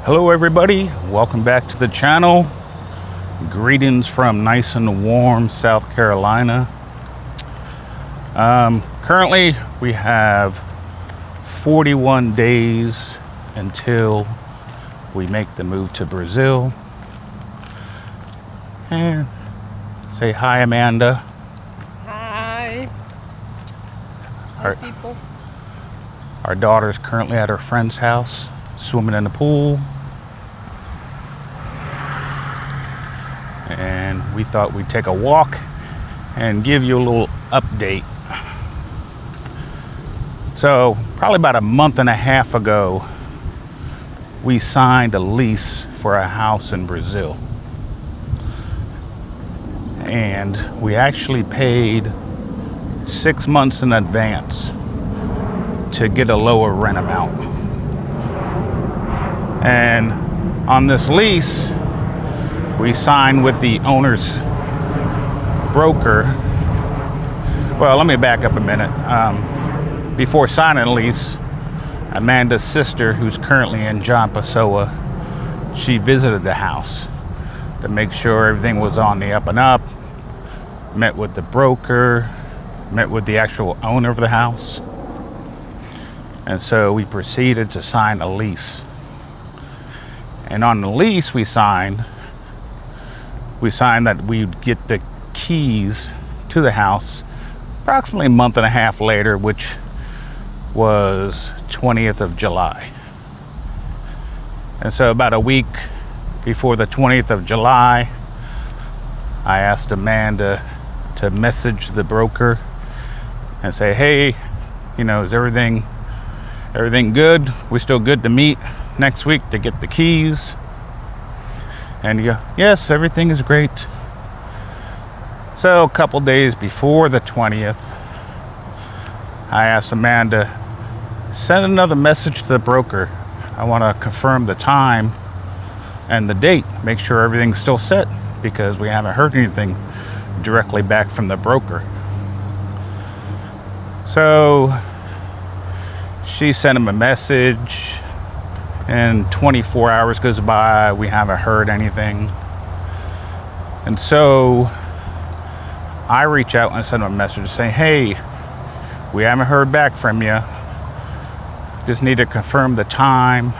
Hello everybody, welcome back to the channel. Greetings from nice and warm South Carolina. Currently we have 41 days until we make the move to Brazil. And say hi, Amanda. Hi. Hi, people. Our daughter's currently at her friend's house, swimming in the pool. And we thought we'd take a walk and give you a little update. So, probably about a month and a half ago, we signed a lease for a house in Brazil. And we actually paid 6 months in advance to get a lower rent amount. And on this lease, we signed with the owner's broker. Well, let me back up a minute. Before signing the lease, Amanda's sister, who's currently in João Pessoa, she visited the house to make sure everything was on the up and up, met with the broker, met with the actual owner of the house. And so we proceeded to sign a lease. And on the lease we signed that we'd get the keys to the house approximately a month and a half later, which was 20th of July. And so about a week before the 20th of July, I asked Amanda to message the broker and say, hey, is everything good? We still good to meet next week to get the keys? And you go, yes, everything is great. So a couple days before the 20th, I asked Amanda, send another message to the broker. I want to confirm the time and the date, make sure everything's still set, because we haven't heard anything directly back from the broker. So she sent him a message, and 24 hours goes by, we haven't heard anything. And so I reach out and send him a message saying, hey, we haven't heard back from you. Just need to confirm the time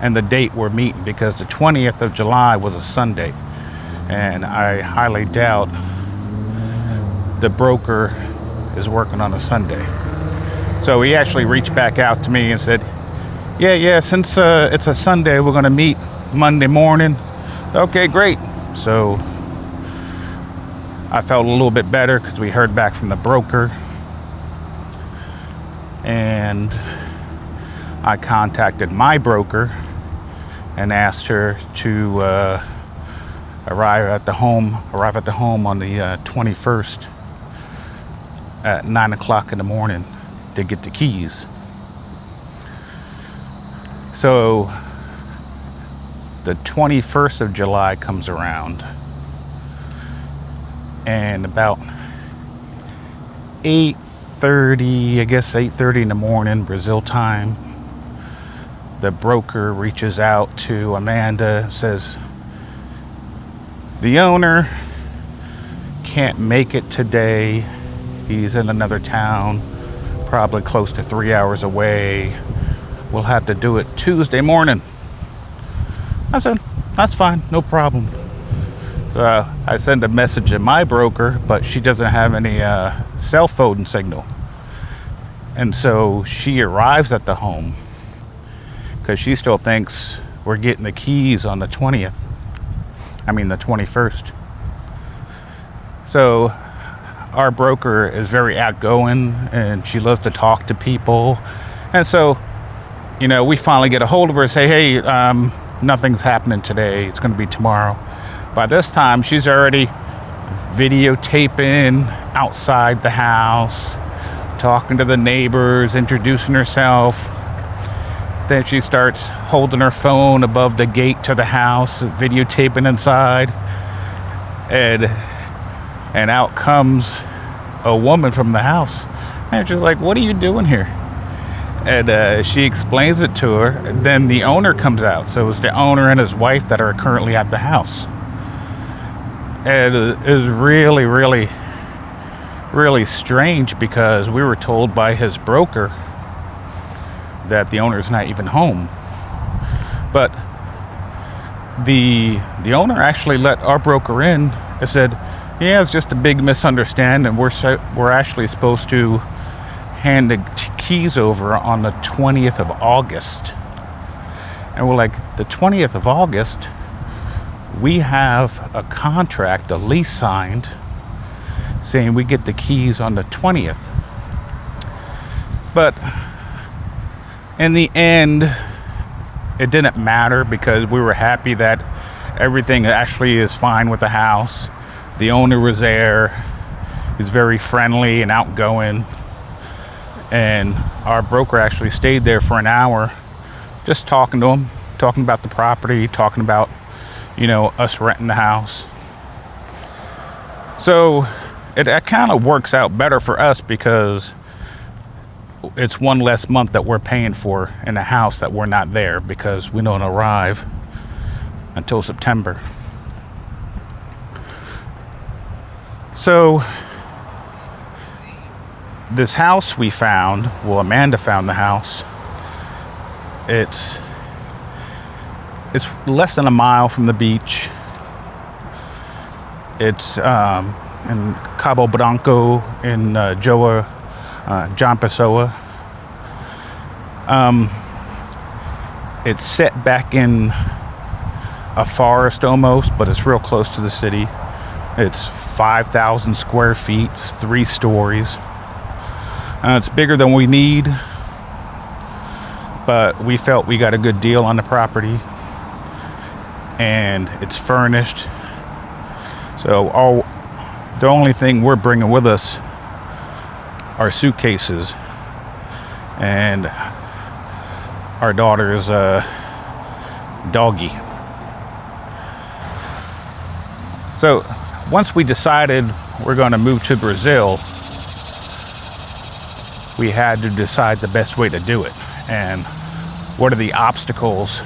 and the date we're meeting, because the 20th of July was a Sunday. And I highly doubt the broker is working on a Sunday. So he actually reached back out to me and said, yeah, since it's a Sunday, we're going to meet Monday morning. Okay, great. So I felt a little bit better because we heard back from the broker. And I contacted my broker and asked her to arrive at the home on the 21st at 9 o'clock in the morning to get the keys. So the 21st of July comes around, and about 8:30 in the morning, Brazil time, the broker reaches out to Amanda, says the owner can't make it today. He's in another town, probably close to 3 hours away. We'll have to do it Tuesday morning. I said, that's fine, no problem. So I send a message to my broker, but she doesn't have any cell phone signal. And so she arrives at the home because she still thinks we're getting the keys on the 21st. So our broker is very outgoing and she loves to talk to people. And so, we finally get a hold of her and say, hey, nothing's happening today. It's going to be tomorrow. By this time, she's already videotaping outside the house, talking to the neighbors, introducing herself. Then she starts holding her phone above the gate to the house, videotaping inside. And out comes a woman from the house. And she's like, what are you doing here? And she explains it to her. And then the owner comes out. So it's the owner and his wife that are currently at the house. And it is really, really, really strange because we were told by his broker that the owner's not even home. But the owner actually let our broker in and said, yeah, it's just a big misunderstanding. We're actually supposed to hand the keys over on the 20th of August. And we're like, the 20th of August? We have a contract, a lease signed, saying we get the keys on the 20th. But in the end, it didn't matter because we were happy that everything actually is fine with the house. The owner was there. He's very friendly and outgoing. And our broker actually stayed there for an hour just talking to him, talking about the property, talking about, us renting the house. So it kind of works out better for us because it's one less month that we're paying for in a house that we're not there because we don't arrive until September. So this house we found, well, Amanda found the house. It's less than a mile from the beach. It's in Cabo Blanco in João Pessoa. It's set back in a forest almost, but it's real close to the city. It's 5,000 square feet, it's 3 stories. It's bigger than we need, but we felt we got a good deal on the property, and it's furnished. So the only thing we're bringing with us are suitcases and our daughter's doggy. So once we decided we're going to move to Brazil, we had to decide the best way to do it and what are the obstacles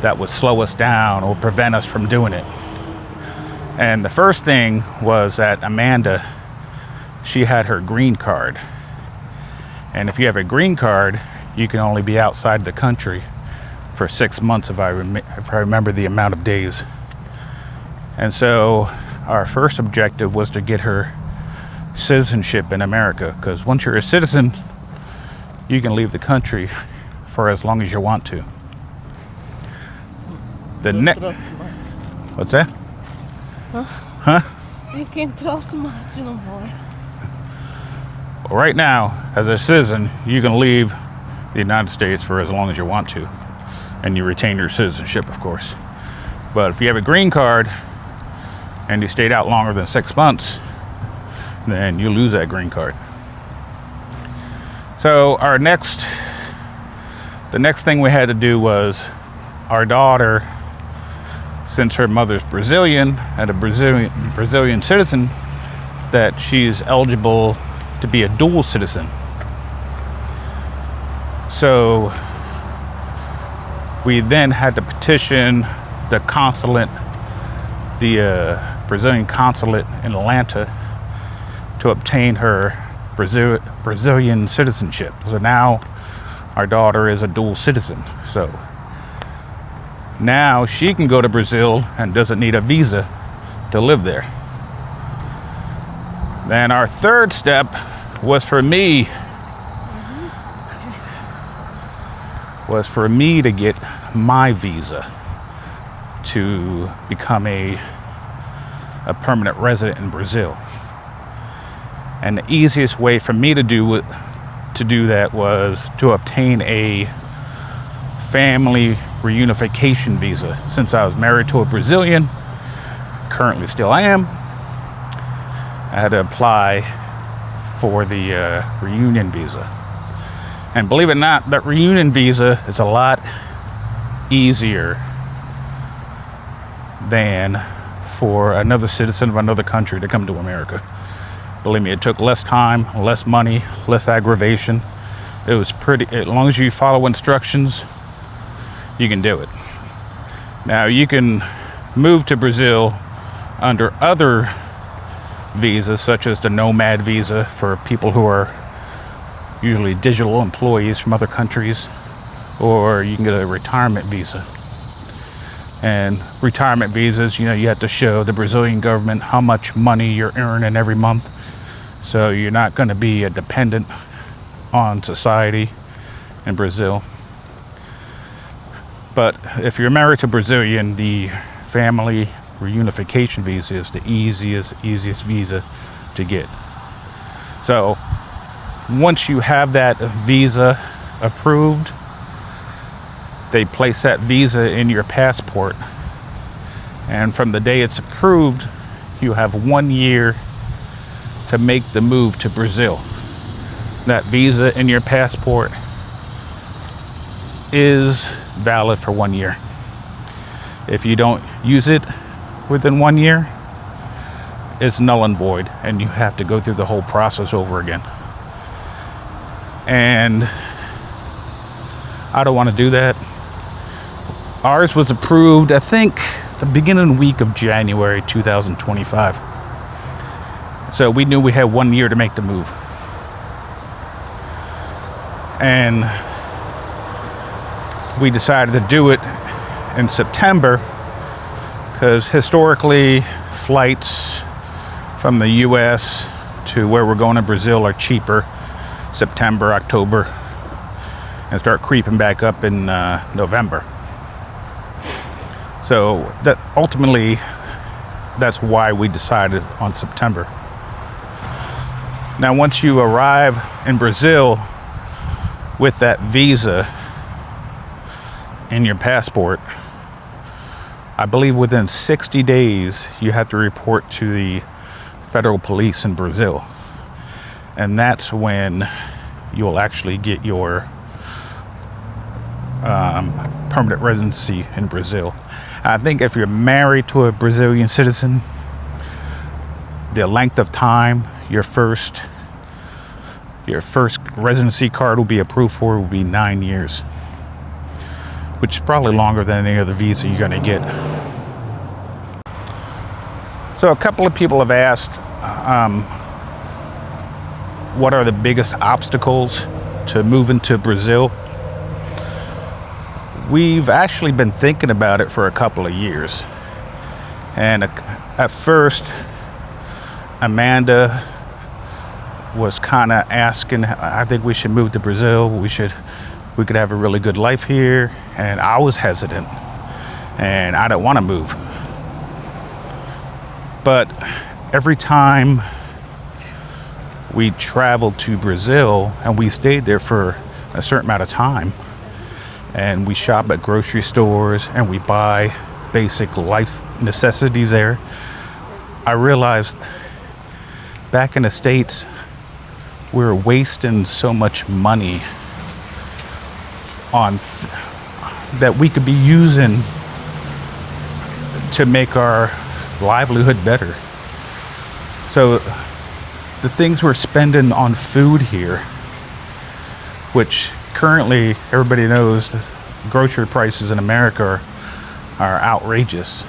that would slow us down or prevent us from doing it. And the first thing was that Amanda, she had her green card. And if you have a green card, you can only be outside the country for 6 months if I remember the amount of days. And so our first objective was to get her citizenship in America, because once you're a citizen, you can leave the country for as long as you want to. What's that? Huh? You can't trust much no more. Well, right now, as a citizen, you can leave the United States for as long as you want to, and you retain your citizenship, of course. But if you have a green card and you stayed out longer than 6 months, then you lose that green card. So the next thing we had to do was our daughter, since her mother's Brazilian and a Brazilian citizen, that she's eligible to be a dual citizen. So we then had to petition the consulate, the Brazilian consulate in Atlanta, to obtain her Brazilian citizenship. So now our daughter is a dual citizen. So now she can go to Brazil and doesn't need a visa to live there. Then our third step was for me to get my visa to become a permanent resident in Brazil. And the easiest way for me to do that was to obtain a family reunification visa. Since I was married to a Brazilian, currently still I am, I had to apply for the reunion visa. And believe it or not, that reunion visa is a lot easier than for another citizen of another country to come to America. Believe me, it took less time, less money, less aggravation, It was pretty, as long as you follow instructions, you can do it. Now you can move to Brazil under other visas, such as the nomad visa for people who are usually digital employees from other countries, or you can get a retirement visa. And retirement visas, you have to show the Brazilian government how much money you're earning every month, so you're not going to be a dependent on society in Brazil. But if you're married to Brazilian, the family reunification visa is the easiest visa to get. So once you have that visa approved, they place that visa in your passport, and from the day it's approved, you have 1 year to make the move to Brazil. That visa in your passport is valid for 1 year. If you don't use it within 1 year, it's null and void, and you have to go through the whole process over again. And I don't want to do that. Ours was approved, I think, the beginning week of January 2025. So we knew we had 1 year to make the move. And we decided to do it in September because historically flights from the US to where we're going to Brazil are cheaper September, October, and start creeping back up in November. So that ultimately, that's why we decided on September. Now, once you arrive in Brazil with that visa in your passport, I believe within 60 days you have to report to the federal police in Brazil. And that's when you'll actually get your permanent residency in Brazil. I think if you're married to a Brazilian citizen, the length of time your first residency card will be approved for will be 9 years, which is probably longer than any other visa you're going to get. So a couple of people have asked, what are the biggest obstacles to moving to Brazil? We've actually been thinking about it for a couple of years. And at first, Amanda was kind of asking, I think we should move to Brazil. We could have a really good life here. And I was hesitant, and I didn't want to move. But every time we traveled to Brazil, and we stayed there for a certain amount of time, and we shop at grocery stores and we buy basic life necessities there, I realized back in the States we were wasting so much money on that we could be using to make our livelihood better. So the things we're spending on food here, which currently everybody knows the grocery prices in America are outrageous.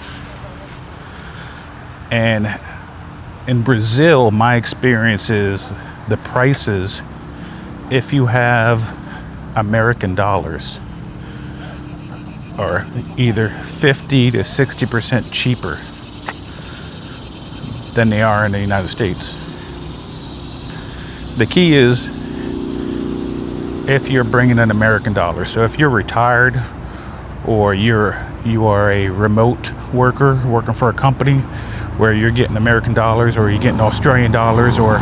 And in Brazil, my experience is the prices, if you have American dollars, are either 50 to 60% cheaper than they are in the United States. The key is if you're bringing in American dollars. So if you're retired, or you are a remote worker working for a company where you're getting American dollars, or you're getting Australian dollars, or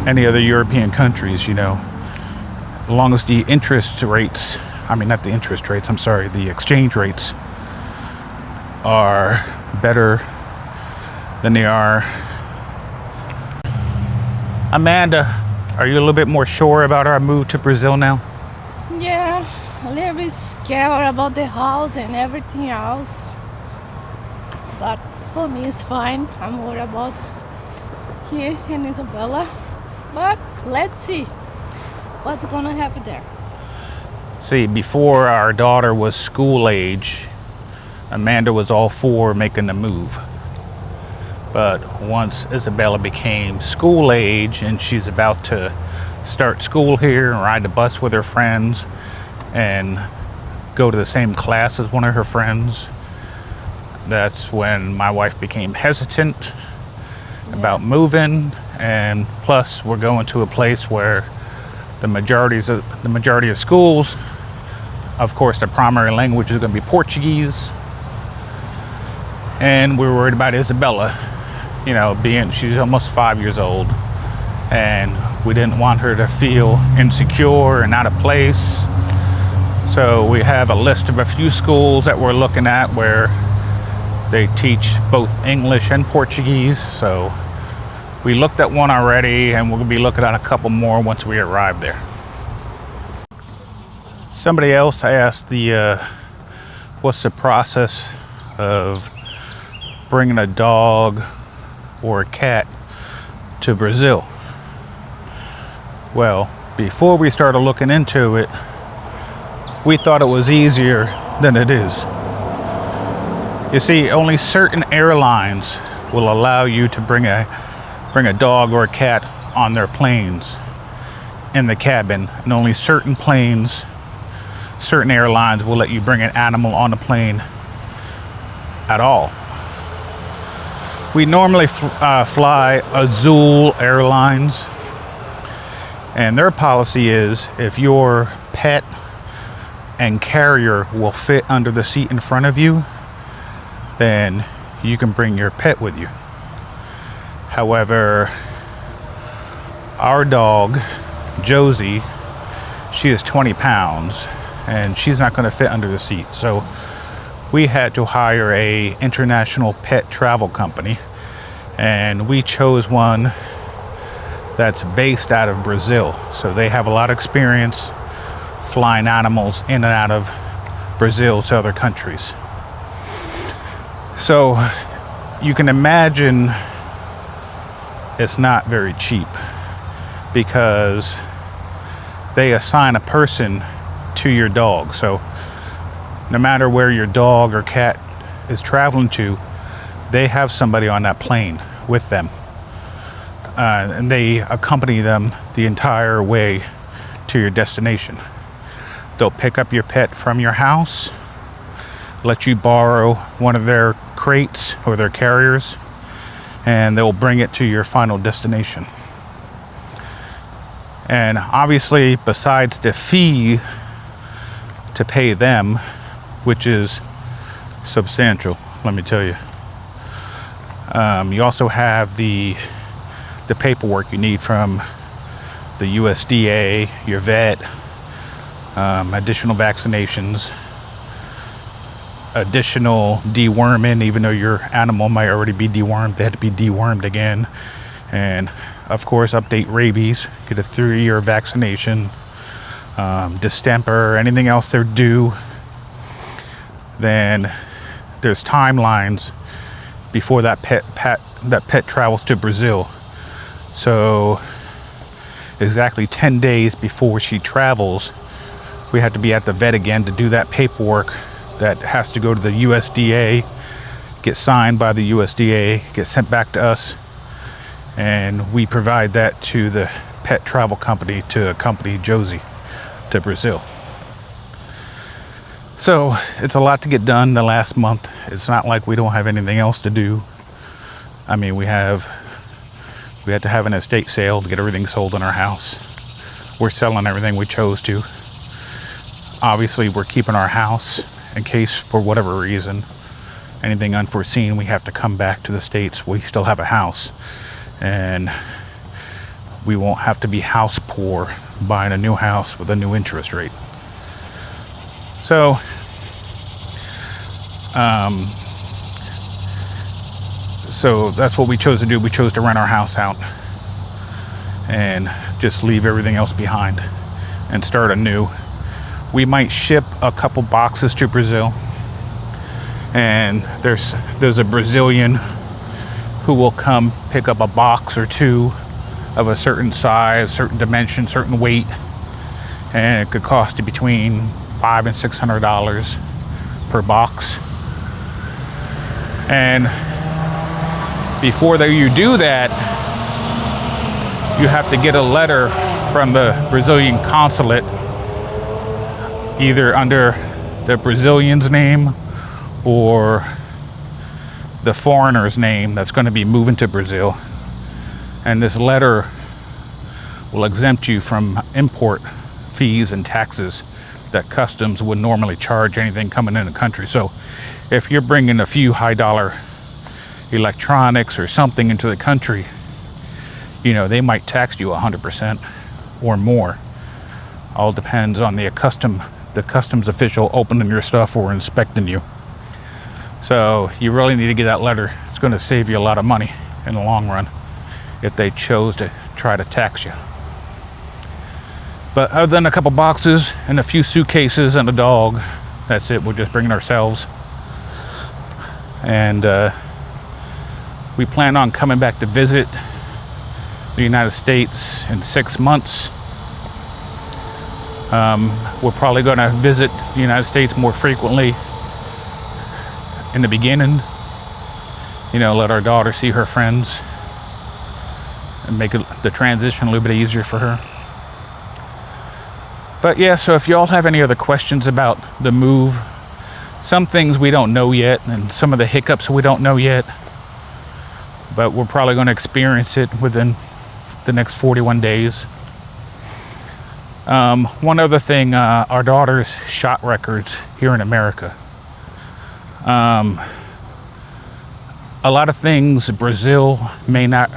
any other European countries, as long as the interest rates, the exchange rates are better than they are. Amanda, are you a little bit more sure about our move to Brazil now? Yeah, a little bit scared about the house and everything else. But for me, it's fine. I'm worried about here in Isabela. But let's see what's gonna happen there. See, before our daughter was school age, Amanda was all for making the move. But once Isabella became school age and she's about to start school here and ride the bus with her friends and go to the same class as one of her friends, that's when my wife became hesitant about moving. And plus, we're going to a place where the majority of schools, of course, the primary language is going to be Portuguese. And we were worried about Isabella, being she's almost 5 years old, and we didn't want her to feel insecure and out of place. So we have a list of a few schools that we're looking at where they teach both English and Portuguese. So we looked at one already, and we'll be looking at a couple more once we arrive there. Somebody else asked what's the process of bringing a dog or a cat to Brazil. Well, before we started looking into it, we thought it was easier than it is. You see, only certain airlines will allow you to bring a dog or a cat on their planes in the cabin, and only certain airlines will let you bring an animal on the plane at all. We normally fly Azul Airlines, and their policy is if your pet and carrier will fit under the seat in front of you, then you can bring your pet with you. However, our dog, Josie, she is 20 pounds, and she's not going to fit under the seat. So we had to hire a international pet travel company, and we chose one that's based out of Brazil. So they have a lot of experience flying animals in and out of Brazil to other countries. So you can imagine it's not very cheap, because they assign a person to your dog. So no matter where your dog or cat is traveling to, they have somebody on that plane with them, and they accompany them the entire way to your destination. They'll pick up your pet from your house, let you borrow one of their crates or their carriers, and they'll bring it to your final destination. And obviously, besides the fee to pay them, which is substantial, let me tell you, you also have the paperwork you need from the USDA, your vet, additional vaccinations, additional deworming. Even though your animal might already be dewormed, they had to be dewormed again. And of course, update rabies, get a 3-year vaccination, distemper, anything else they're due. Then there's timelines before that pet travels to Brazil. So exactly 10 days before she travels, we have to be at the vet again to do that paperwork that has to go to the USDA, get signed by the USDA, get sent back to us, and we provide that to the pet travel company to accompany Josie to Brazil. So it's a lot to get done the last month. It's not like we don't have anything else to do. I mean, we had to have an estate sale to get everything sold in our house. We're selling everything we chose to. Obviously, we're keeping our house in case, for whatever reason, anything unforeseen, we have to come back to the States. We still have a house, and we won't have to be house poor buying a new house with a new interest rate. So, so that's what we chose to do. We chose to rent our house out and just leave everything else behind and start anew. We might ship a couple boxes to Brazil, and there's a Brazilian who will come pick up a box or two of a certain size, certain dimension, certain weight, and it could cost you between $500 and $600 per box. And before you do that, you have to get a letter from the Brazilian consulate, either under the Brazilian's name or the foreigner's name that's going to be moving to Brazil. And this letter will exempt you from import fees and taxes that customs would normally charge anything coming in the country. So if you're bringing a few high dollar electronics or something into the country, you know, they might tax you 100% or more. All depends on the customs official opening your stuff or inspecting you. So you really need to get that letter. It's going to save you a lot of money in the long run if they chose to try to tax you. But other than a couple boxes and a few suitcases and a dog, that's it. We're just bringing ourselves. And we plan on coming back to visit the United States in 6 months. We're probably going to visit the United States more frequently in the beginning. You know, let our daughter see her friends and make the transition a little bit easier for her. But yeah, so if y'all have any other questions about the move, some things we don't know yet, and some of the hiccups we don't know yet, but we're probably going to experience it within the next 41 days. One other thing, our daughter's shot records here in America. A lot of things Brazil may not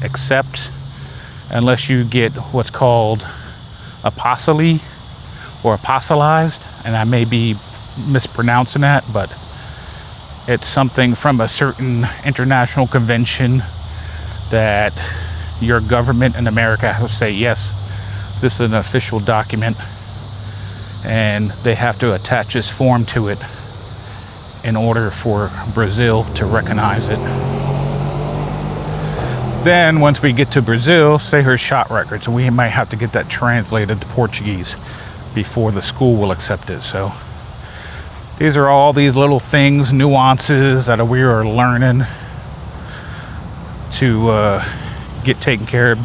accept unless you get what's called apostille or apostolized, and I may be mispronouncing that, but it's something from a certain international convention that your government in America has to say, yes, this is an official document, and they have to attach this form to it in order for Brazil to recognize it. Then once we get to Brazil, say her shot records, we might have to get that translated to Portuguese before the school will accept it. So these are all these little things, nuances that we are learning to get taken care of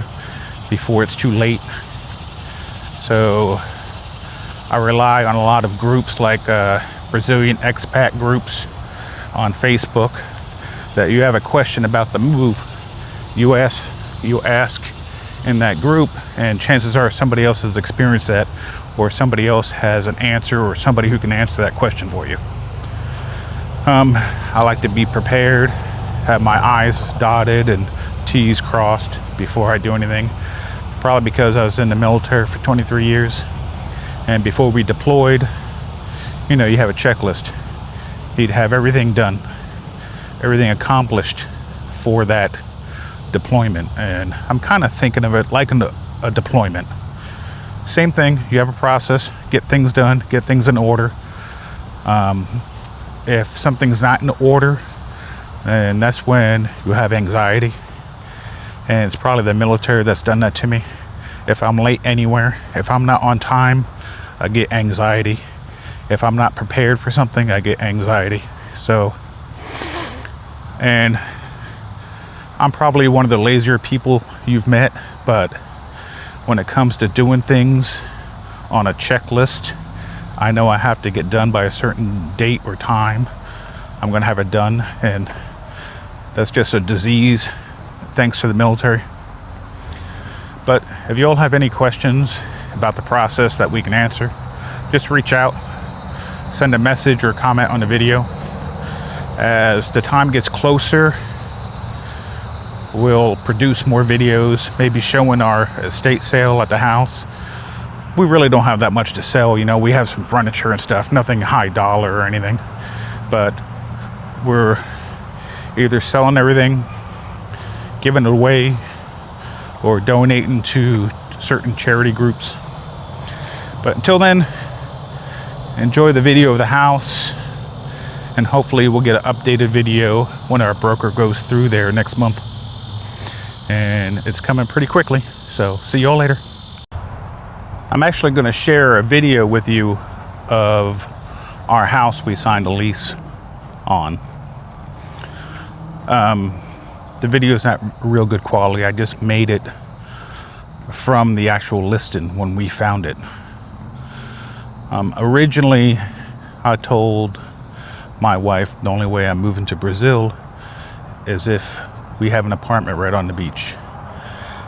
before it's too late. So I rely on a lot of groups like Brazilian expat groups on Facebook, that you have a question about the move, you ask in that group, and chances are somebody else has experienced that, or somebody else has an answer, or somebody who can answer that question for you. I like to be prepared, have my I's dotted and T's crossed before I do anything. Probably because I was in the military for 23 years, and before we deployed, you know, you have a checklist. You'd have everything done, everything accomplished for that deployment, and I'm kind of thinking of it like a deployment. Same thing, you have a process, get things done, get things in order. If something's not in order, and that's when you have anxiety, and it's probably the military that's done that to me. If I'm late anywhere, if I'm not on time, I get anxiety. If I'm not prepared for something, I get anxiety. So, and I'm probably one of the lazier people you've met, but when it comes to doing things on a checklist, I know I have to get done by a certain date or time. I'm going to have it done, and that's just a disease thanks to the military. But if you all have any questions about the process that we can answer, just reach out, send a message or comment on the video. As the time gets closer, we'll produce more videos, maybe showing our estate sale at the house. We really don't have that much to sell, you know. We have some furniture and stuff, nothing high dollar or anything, but we're either selling everything, giving it away, or donating to certain charity groups. But until then, enjoy the video of the house, and hopefully we'll get an updated video when our broker goes through there next month. and it's coming pretty quickly. So see y'all later. I'm actually going to share a video with you of our house we signed a lease on. The video is not real good quality. I just made it from the actual listing when we found it. Originally, I told my wife the only way I'm moving to Brazil is if we have an apartment right on the beach.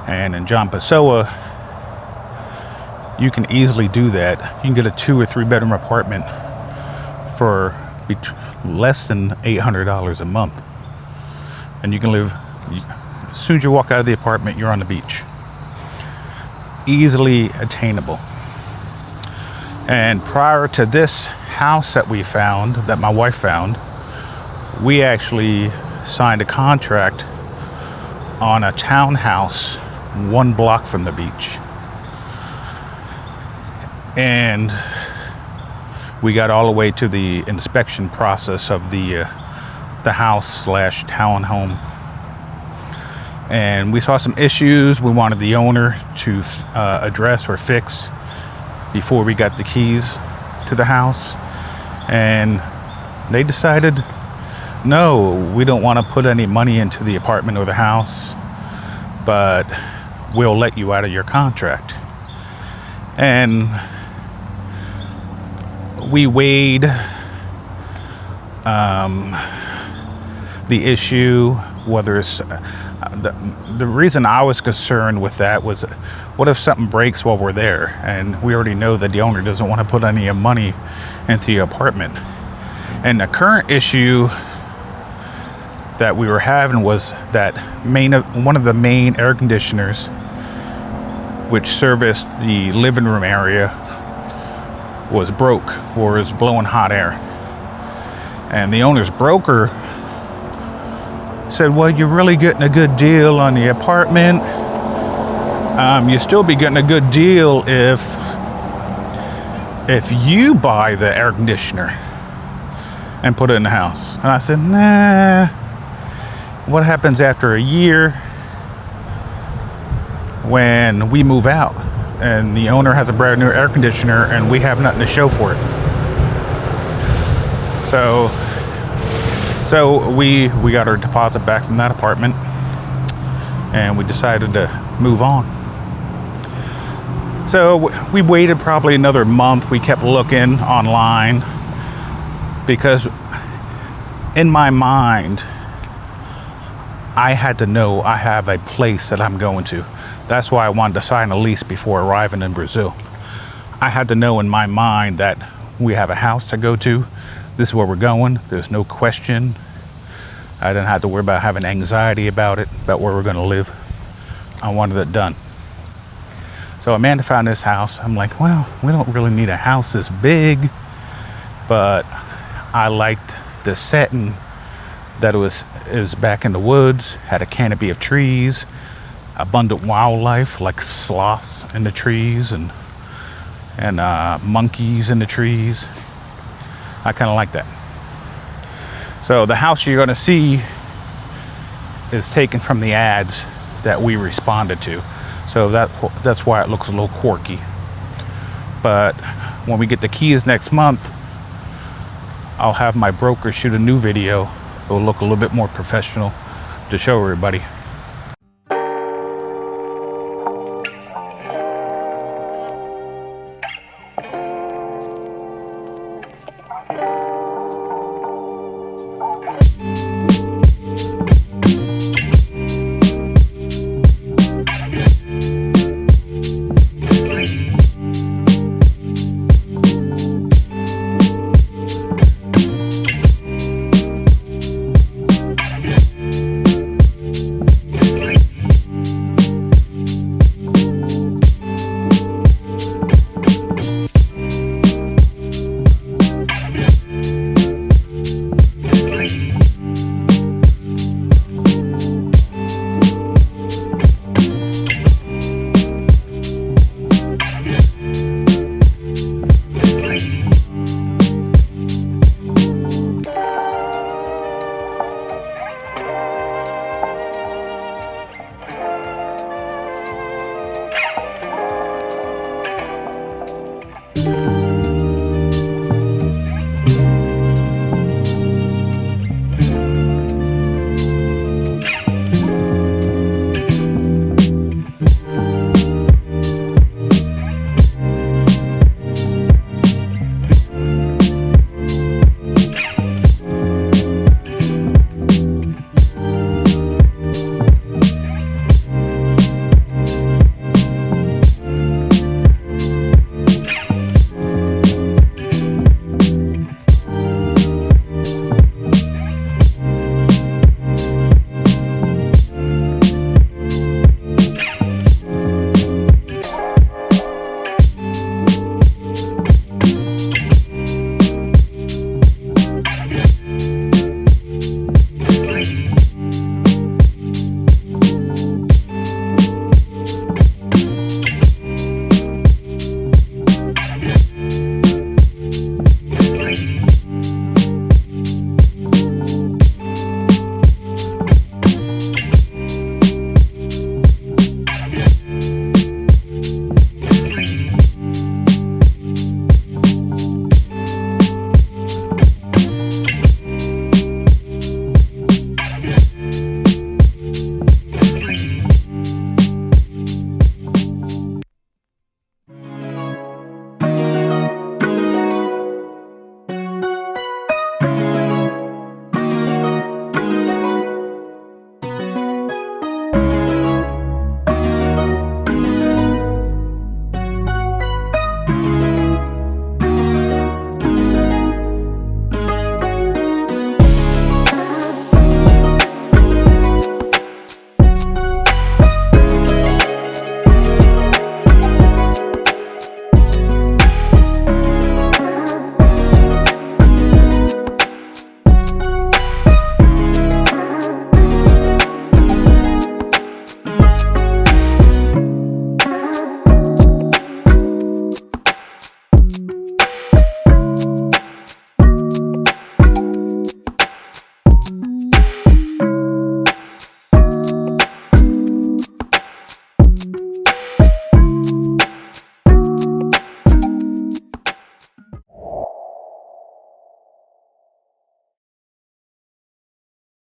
And in João Pessoa, you can easily do that. You can get a 2 or 3 bedroom apartment for less than $800 a month. And you can live, as soon as you walk out of the apartment, you're on the beach. Easily attainable. And prior to this house that we found, that my wife found, we actually signed a contract on a townhouse 1 block from the beach. And we got all the way to the inspection process of the house / townhome, and we saw some issues we wanted the owner to address or fix before we got the keys to the house. And they decided, no, we don't want to put any money into the apartment or the house, but we'll let you out of your contract. And we weighed the issue, whether it's the reason I was concerned with that was, what if something breaks while we're there? And we already know that the owner doesn't want to put any money into the apartment. And the current issue that we were having was that one of the main air conditioners, which serviced the living room area, was broke or is blowing hot air. And the owner's broker said, well, you're really getting a good deal on the apartment. You'll still be getting a good deal if you buy the air conditioner and put it in the house. And I said, nah. What happens after a year when we move out and the owner has a brand new air conditioner and we have nothing to show for it? So we got our deposit back from that apartment, and we decided to move on. So we waited probably another month. We kept looking online because in my mind, I had to know I have a place that I'm going to. That's why I wanted to sign a lease before arriving in Brazil. I had to know in my mind that we have a house to go to. This is where we're going. There's no question. I didn't have to worry about having anxiety about where we're going to live. I wanted it done. So Amanda found this house. I'm like, well, we don't really need a house this big, but I liked the setting that it was back in the woods, had a canopy of trees, abundant wildlife like sloths in the trees and monkeys in the trees. I kind of like that. So the house you're going to see is taken from the ads that we responded to. So that's why it looks a little quirky. But when we get the keys next month, I'll have my broker shoot a new video. It'll look a little bit more professional to show everybody.